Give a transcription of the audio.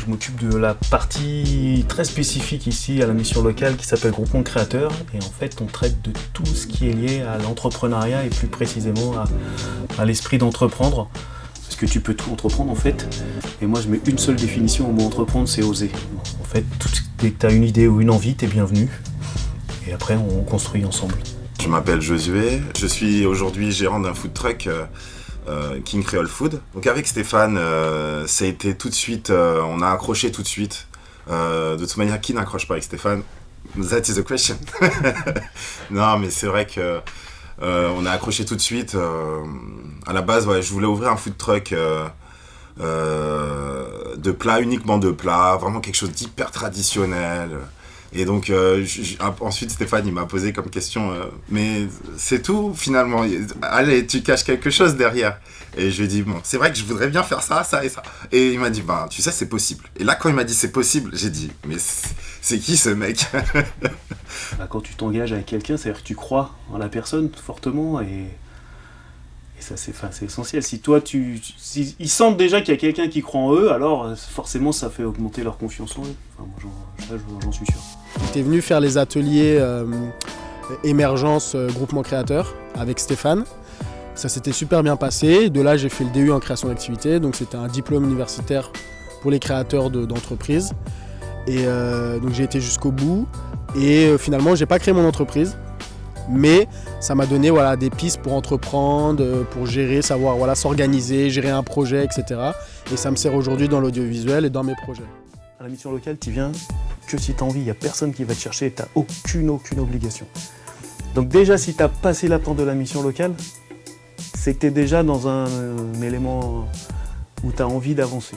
je m'occupe de la partie très spécifique ici à la mission locale qui s'appelle Groupement Créateur. Et en fait, on traite de tout ce qui est lié à l'entrepreneuriat et plus précisément à l'esprit d'entreprendre. Parce que tu peux tout entreprendre en fait. Et moi, je mets une seule définition au mot entreprendre, c'est oser. En fait, dès que tu as une idée ou une envie, t'es bienvenu. Et après, on construit ensemble. Je m'appelle Josué. Je suis aujourd'hui gérant d'un food truck. King Creole Food. Donc avec Stéphane, ça a été tout de suite, on a accroché tout de suite. De toute manière, qui n'accroche pas avec Stéphane? That is the question. Non, mais c'est vrai que on a accroché tout de suite. À la base, ouais, je voulais ouvrir un food truck de plats, uniquement de plats, vraiment quelque chose d'hyper traditionnel. Et donc ensuite Stéphane il m'a posé comme question mais c'est tout finalement, allez tu caches quelque chose derrière. Et je lui ai dit bon c'est vrai que je voudrais bien faire ça, ça et ça. Et il m'a dit bah tu sais c'est possible. Et là quand il m'a dit c'est possible, j'ai dit mais c'est qui ce mec? Quand tu t'engages avec quelqu'un, c'est-à-dire que tu crois en la personne fortement et ça c'est essentiel. Si toi ils sentent déjà qu'il y a quelqu'un qui croit en eux, alors forcément ça fait augmenter leur confiance en eux. Enfin, moi, j'en suis sûr. J'étais venu faire les ateliers émergence groupement créateur avec Stéphane. Ça s'était super bien passé. De là j'ai fait le DU en création d'activité, donc c'était un diplôme universitaire pour les créateurs d'entreprises. Et donc j'ai été jusqu'au bout et finalement j'ai pas créé mon entreprise. Mais ça m'a donné des pistes pour entreprendre, pour gérer, savoir s'organiser, gérer un projet, etc. Et ça me sert aujourd'hui dans l'audiovisuel et dans mes projets. À la mission locale, tu viens que si tu as envie, il n'y a personne qui va te chercher, tu n'as aucune obligation. Donc déjà, si tu as passé la porte de la mission locale, c'est que tu es déjà dans un élément où tu as envie d'avancer.